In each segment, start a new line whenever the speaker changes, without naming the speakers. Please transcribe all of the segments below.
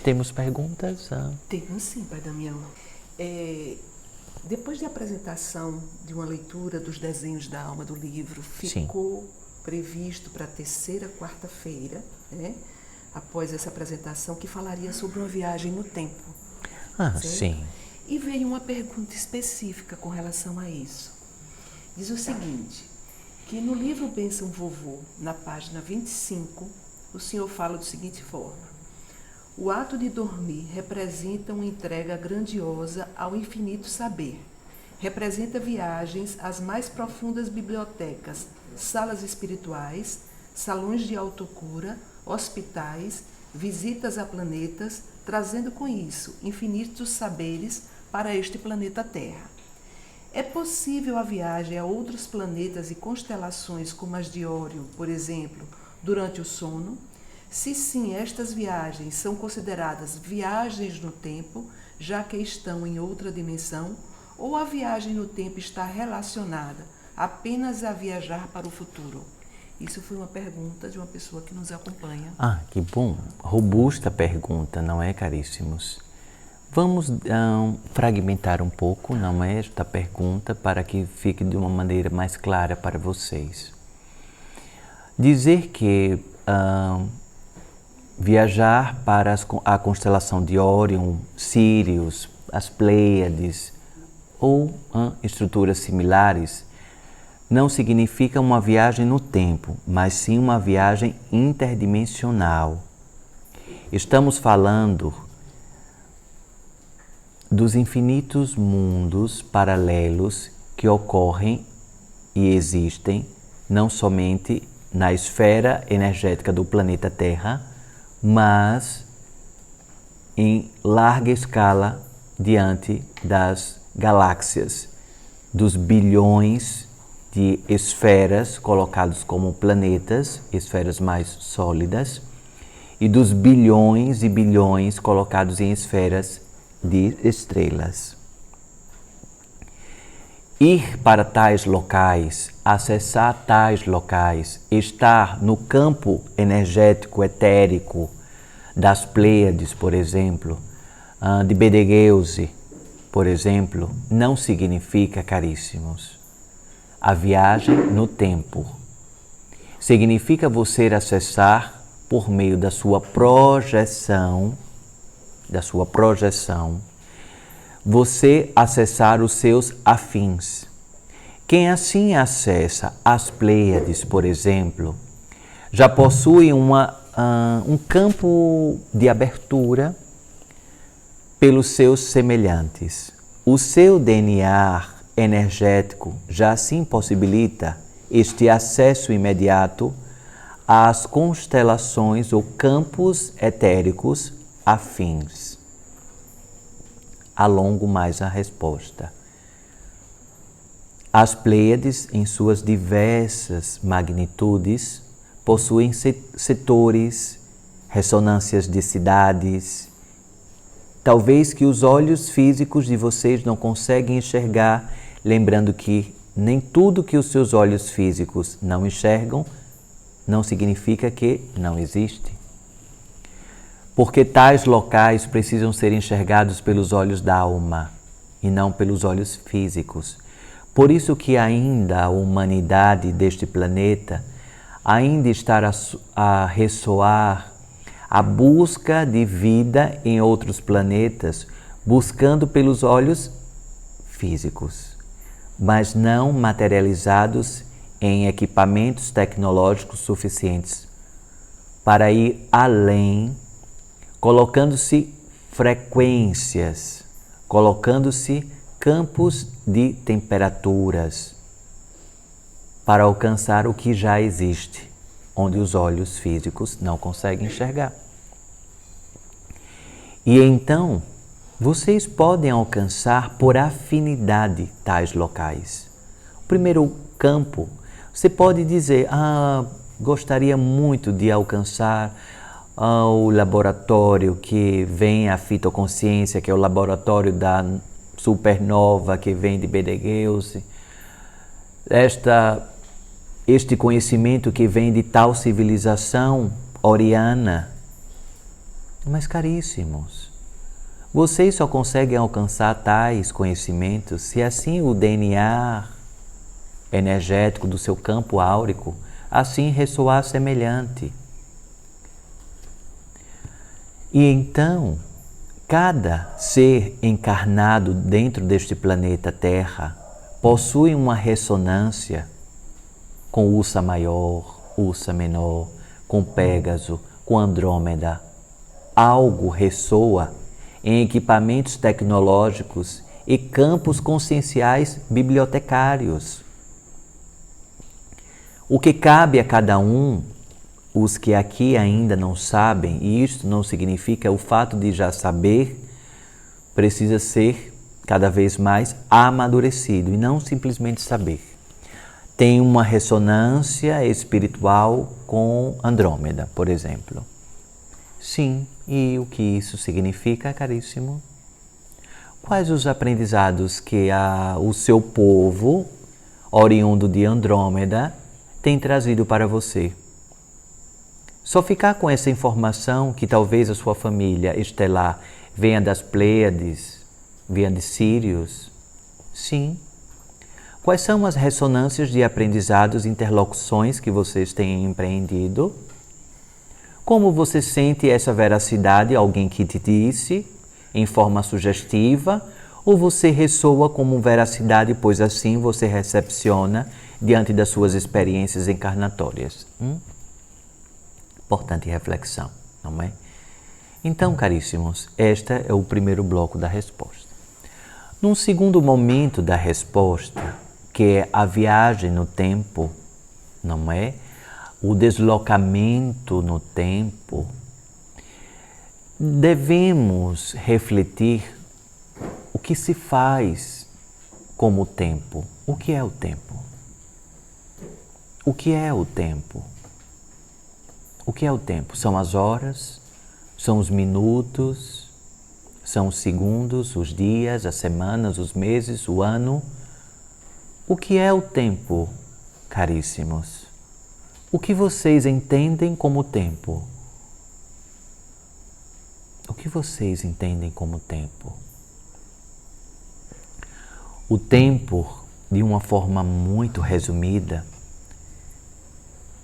temos perguntas?
Temos sim, Pai Damião. Depois da apresentação de uma leitura dos desenhos da alma do livro, ficou previsto para a terceira quarta-feira, né? Após essa apresentação, que falaria sobre uma viagem no tempo.
Sim.
E veio uma pergunta específica com relação a isso. Diz o seguinte, que no livro Bênção Vovô, na página 25, o senhor fala da seguinte forma: o ato de dormir representa uma entrega grandiosa ao infinito saber. Representa viagens às mais profundas bibliotecas, salas espirituais, salões de autocura, hospitais, visitas a planetas, trazendo com isso infinitos saberes para este planeta Terra. É possível a viagem a outros planetas e constelações como as de Órion, por exemplo, durante o sono? Se sim, estas viagens são consideradas viagens no tempo, já que estão em outra dimensão, ou a viagem no tempo está relacionada apenas a viajar para o futuro? Isso foi uma pergunta de uma pessoa que nos acompanha.
Que bom. Robusta pergunta, não é, caríssimos? Vamos fragmentar um pouco, não é, esta pergunta, para que fique de uma maneira mais clara para vocês. Dizer que viajar para a constelação de Órion, Sírius, as Pleiades ou estruturas similares não significa uma viagem no tempo, mas sim uma viagem interdimensional. Estamos falando dos infinitos mundos paralelos que ocorrem e existem não somente na esfera energética do planeta Terra, mas em larga escala diante das galáxias, dos bilhões de esferas colocados como planetas, esferas mais sólidas, e dos bilhões e bilhões colocados em esferas de estrelas. Ir para tais locais, acessar tais locais, estar no campo energético etérico das Pleiades, por exemplo, de Betelgeuse, por exemplo, não significa, caríssimos, a viagem no tempo. Significa você acessar por meio da sua projeção, você acessar os seus afins. Quem assim acessa as Pleiades, por exemplo, já possui um campo de abertura pelos seus semelhantes. O seu DNA energético já assim possibilita este acesso imediato às constelações ou campos etéricos afins. Alongo mais a resposta. As Pleiades, em suas diversas magnitudes, possuem setores, ressonâncias de cidades, talvez que os olhos físicos de vocês não conseguem enxergar, lembrando que nem tudo que os seus olhos físicos não enxergam não significa que não existe. Porque tais locais precisam ser enxergados pelos olhos da alma e não pelos olhos físicos. Por isso que ainda a humanidade deste planeta ainda está a ressoar a busca de vida em outros planetas, buscando pelos olhos físicos, mas não materializados em equipamentos tecnológicos suficientes para ir além, colocando-se frequências, colocando-se campos de temperaturas para alcançar o que já existe, onde os olhos físicos não conseguem enxergar. E então, vocês podem alcançar por afinidade tais locais. O primeiro campo, você pode dizer, gostaria muito de alcançar o laboratório que vem a fitoconsciência, que é o laboratório da supernova que vem de Betelgeuse, este conhecimento que vem de tal civilização oriana. Mas, caríssimos, vocês só conseguem alcançar tais conhecimentos se assim o DNA energético do seu campo áurico assim ressoar semelhante. E então, cada ser encarnado dentro deste planeta Terra possui uma ressonância com Ursa Maior, Ursa Menor, com Pégaso, com Andrômeda. Algo ressoa em equipamentos tecnológicos e campos conscienciais bibliotecários. O que cabe a cada um, os que aqui ainda não sabem, e isto não significa o fato de já saber, precisa ser cada vez mais amadurecido e não simplesmente saber. Tem uma ressonância espiritual com Andrômeda, por exemplo. Sim, e o que isso significa, caríssimo? Quais os aprendizados que o seu povo, oriundo de Andrômeda, tem trazido para você? Só ficar com essa informação que talvez a sua família estelar venha das Pleiades, venha de Sírios? Sim. Quais são as ressonâncias de aprendizados e interlocuções que vocês têm empreendido? Como você sente essa veracidade? Alguém que te disse em forma sugestiva? Ou você ressoa como veracidade, pois assim você recepciona diante das suas experiências encarnatórias? Importante reflexão, não é? Então, caríssimos, este é o primeiro bloco da resposta. Num segundo momento da resposta, que é a viagem no tempo, não é? O deslocamento no tempo, devemos refletir o que se faz como o tempo. O que é o tempo? O que é o tempo? O que é o tempo? São as horas, são os minutos, são os segundos, os dias, as semanas, os meses, o ano. O que é o tempo, caríssimos? O que vocês entendem como tempo? O que vocês entendem como tempo? O tempo, de uma forma muito resumida,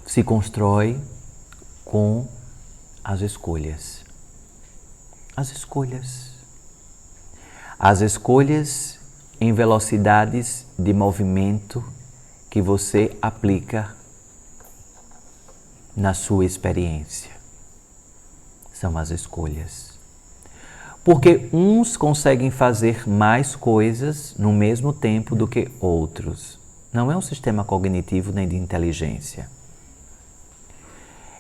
se constrói com as escolhas. As escolhas. As escolhas em velocidades de movimento que você aplica na sua experiência. São as escolhas. Porque uns conseguem fazer mais coisas no mesmo tempo do que outros. Não é um sistema cognitivo nem de inteligência.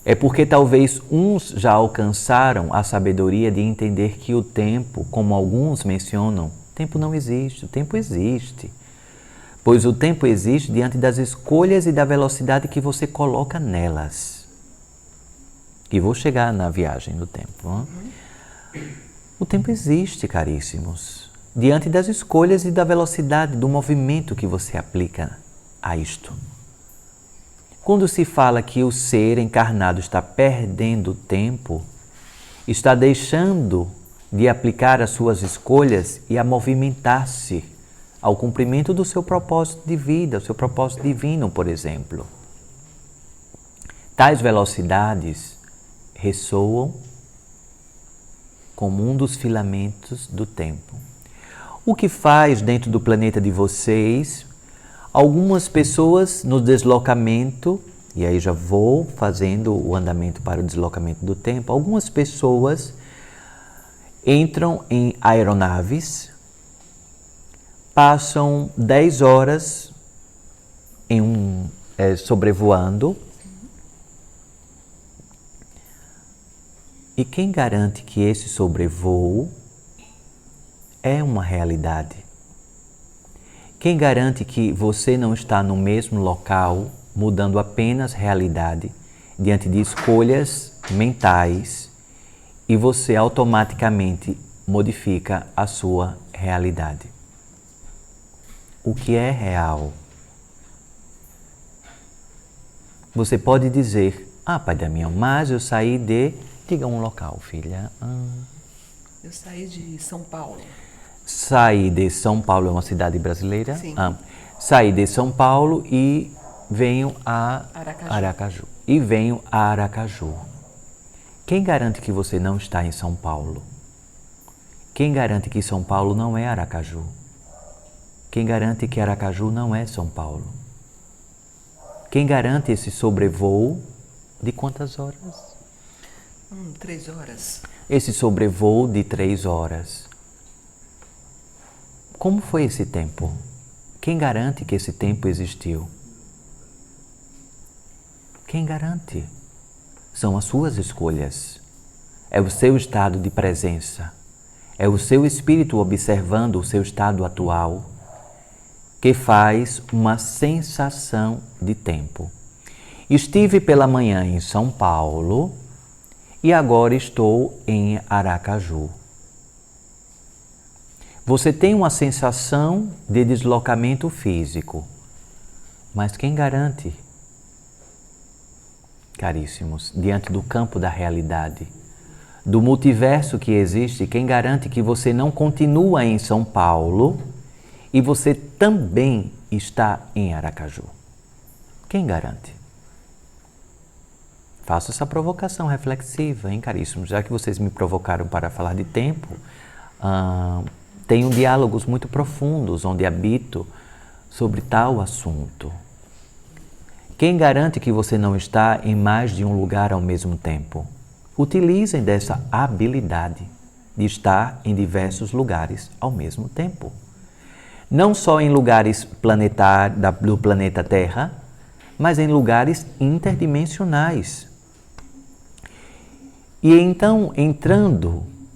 É porque talvez uns já alcançaram a sabedoria de entender que o tempo, como alguns mencionam, tempo não existe, o tempo existe. Pois o tempo existe diante das escolhas e da velocidade que você coloca nelas. E vou chegar na viagem do tempo. O tempo existe, caríssimos, diante das escolhas e da velocidade do movimento que você aplica a isto. Quando se fala que o ser encarnado está perdendo tempo, está deixando de aplicar as suas escolhas e a movimentar-se ao cumprimento do seu propósito de vida, o seu propósito divino, por exemplo. Tais velocidades ressoam como um dos filamentos do tempo. O que faz dentro do planeta de vocês, algumas pessoas no deslocamento, e aí já vou fazendo o andamento para o deslocamento do tempo, algumas pessoas entram em aeronaves, passam 10 horas sobrevoando. E quem garante que esse sobrevoo é uma realidade? Quem garante que você não está no mesmo local, mudando apenas realidade, diante de escolhas mentais, e você automaticamente modifica a sua realidade? O que é real? Você pode dizer, Pai Damião, mas eu saí de Diga um local, filha.
Eu saí de São Paulo.
Saí de São Paulo, é uma cidade brasileira?
Sim.
Saí de São Paulo e venho a Aracaju. E venho a Aracaju. Quem garante que você não está em São Paulo? Quem garante que São Paulo não é Aracaju? Quem garante que Aracaju não é São Paulo? Quem garante esse sobrevoo de quantas horas?
3 horas.
Esse sobrevoo de 3 horas. Como foi esse tempo? Quem garante que esse tempo existiu? Quem garante? São as suas escolhas. É o seu estado de presença. É o seu espírito observando o seu estado atual que faz uma sensação de tempo. Estive pela manhã em São Paulo e agora estou em Aracaju. Você tem uma sensação de deslocamento físico, mas quem garante, caríssimos, diante do campo da realidade, do multiverso que existe, quem garante que você não continua em São Paulo e você também está em Aracaju? Quem garante? Faço essa provocação reflexiva, hein, caríssimos? Já que vocês me provocaram para falar de tempo, tenho diálogos muito profundos onde habito sobre tal assunto. Quem garante que você não está em mais de um lugar ao mesmo tempo? Utilizem dessa habilidade de estar em diversos lugares ao mesmo tempo. Não só em lugares do planeta Terra, mas em lugares interdimensionais. E então,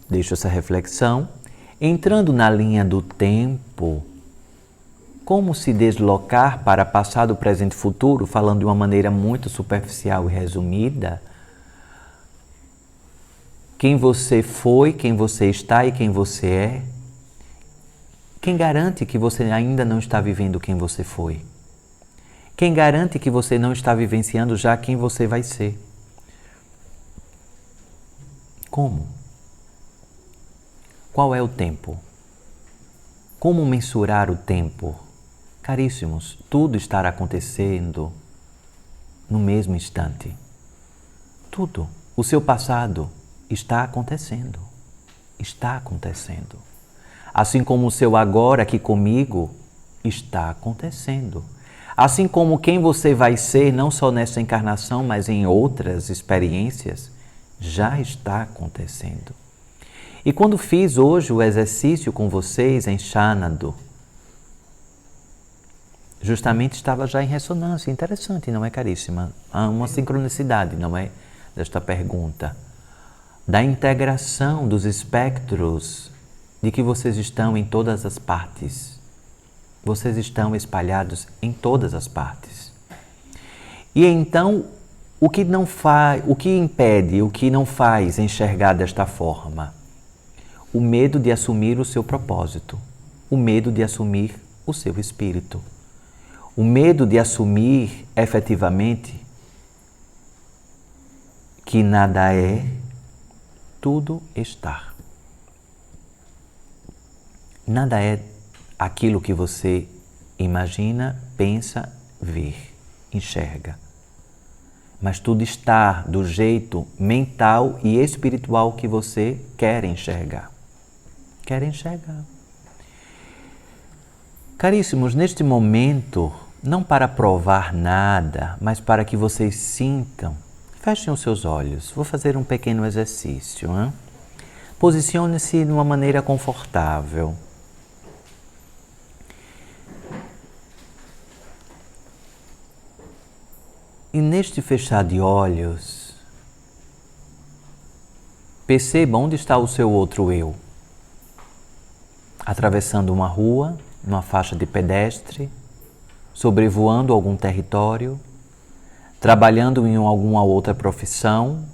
deixo essa reflexão, entrando na linha do tempo, como se deslocar para passado, presente e futuro, falando de uma maneira muito superficial e resumida, quem você foi, quem você está e quem você é. Quem garante que você ainda não está vivendo quem você foi? Quem garante que você não está vivenciando já quem você vai ser? Como? Qual é o tempo? Como mensurar o tempo? Caríssimos, tudo estará acontecendo no mesmo instante. Tudo. O seu passado está acontecendo. Está acontecendo. Assim como o seu agora aqui comigo está acontecendo. Assim como quem você vai ser, não só nessa encarnação, mas em outras experiências, já está acontecendo. E quando fiz hoje o exercício com vocês em Xanadu, justamente estava já em ressonância. Interessante, não é, caríssima? Há uma sincronicidade, não é, desta pergunta. Da integração dos espectros de que vocês estão em todas as partes. Vocês estão espalhados em todas as partes. E então, o que impede, o que não faz enxergar desta forma? O medo de assumir o seu propósito, o medo de assumir o seu espírito, o medo de assumir efetivamente que nada é, tudo está. Nada é aquilo que você imagina, pensa, vê, enxerga. Mas tudo está do jeito mental e espiritual que você quer enxergar. Quer enxergar. Caríssimos, neste momento, não para provar nada, mas para que vocês sintam, fechem os seus olhos. Vou fazer um pequeno exercício. Hein? Posicione-se de uma maneira confortável. E neste fechar de olhos, perceba onde está o seu outro eu. Atravessando uma rua, numa faixa de pedestre, sobrevoando algum território, trabalhando em alguma outra profissão,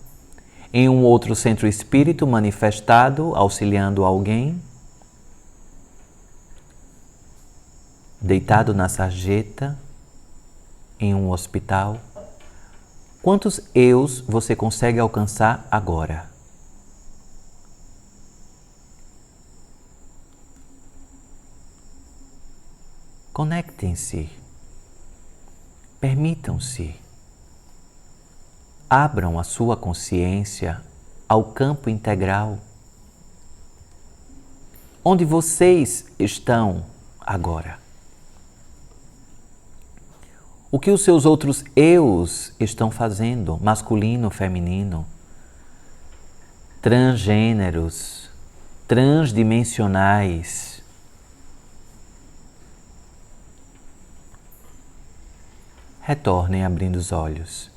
em um outro centro espírito manifestado, auxiliando alguém, deitado na sarjeta, em um hospital, Quantos eus você consegue alcançar agora? Conectem-se. Permitam-se. Abram a sua consciência ao campo integral. Onde vocês estão agora? O que os seus outros eus estão fazendo? Masculino, feminino, transgêneros, transdimensionais. Retornem abrindo os olhos.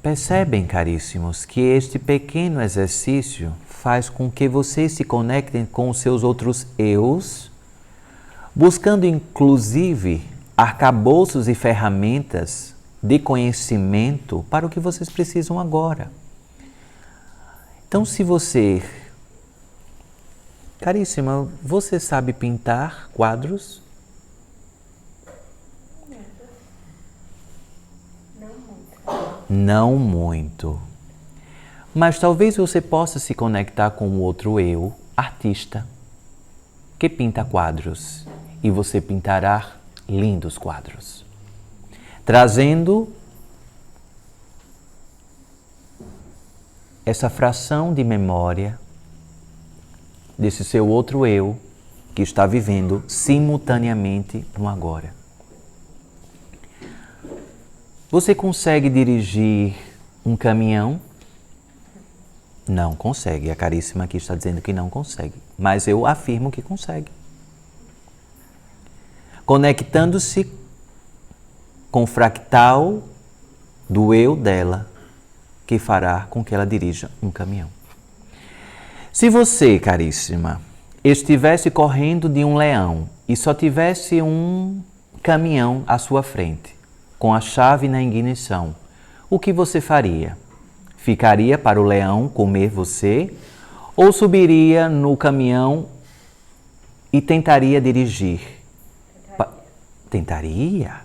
Percebem, caríssimos, que este pequeno exercício faz com que vocês se conectem com os seus outros eus, buscando inclusive arcabouços e ferramentas de conhecimento para o que vocês precisam agora. Então, se você... Caríssima, você sabe pintar quadros? Não muito. Mas talvez você possa se conectar com o outro eu, artista, que pinta quadros. E você pintará lindos quadros. Trazendo essa fração de memória desse seu outro eu que está vivendo simultaneamente no agora. Você consegue dirigir um caminhão? Não consegue. A caríssima aqui está dizendo que não consegue. Mas eu afirmo que consegue. Conectando-se com o fractal do eu dela, que fará com que ela dirija um caminhão. Se você, caríssima, estivesse correndo de um leão e só tivesse um caminhão à sua frente, com a chave na ignição, o que você faria? Ficaria para o leão comer você? Ou subiria no caminhão e tentaria dirigir? Tentaria?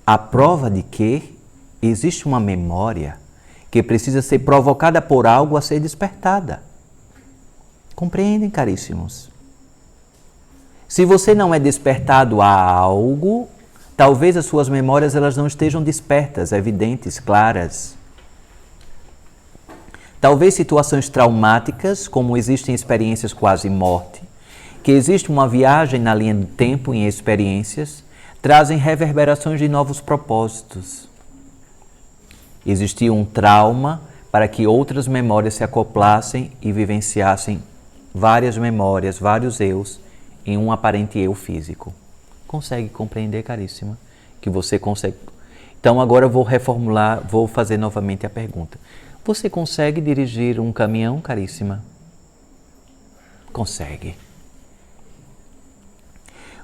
A prova de que existe uma memória que precisa ser provocada por algo a ser despertada. Compreendem, caríssimos? Se você não é despertado a algo, talvez as suas memórias elas não estejam despertas, evidentes, claras. Talvez situações traumáticas, como existem experiências quase morte, que existe uma viagem na linha do tempo em experiências, trazem reverberações de novos propósitos. Existia um trauma para que outras memórias se acoplassem e vivenciassem várias memórias, vários eus, em um aparente eu físico. Consegue compreender, caríssima? Que você consegue. Então agora eu vou reformular, vou fazer novamente a pergunta. Você consegue dirigir um caminhão, caríssima? Consegue.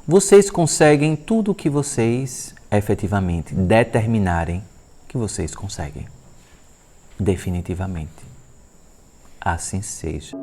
Vocês conseguem tudo o que vocês efetivamente determinarem que vocês conseguem. Definitivamente. Assim seja.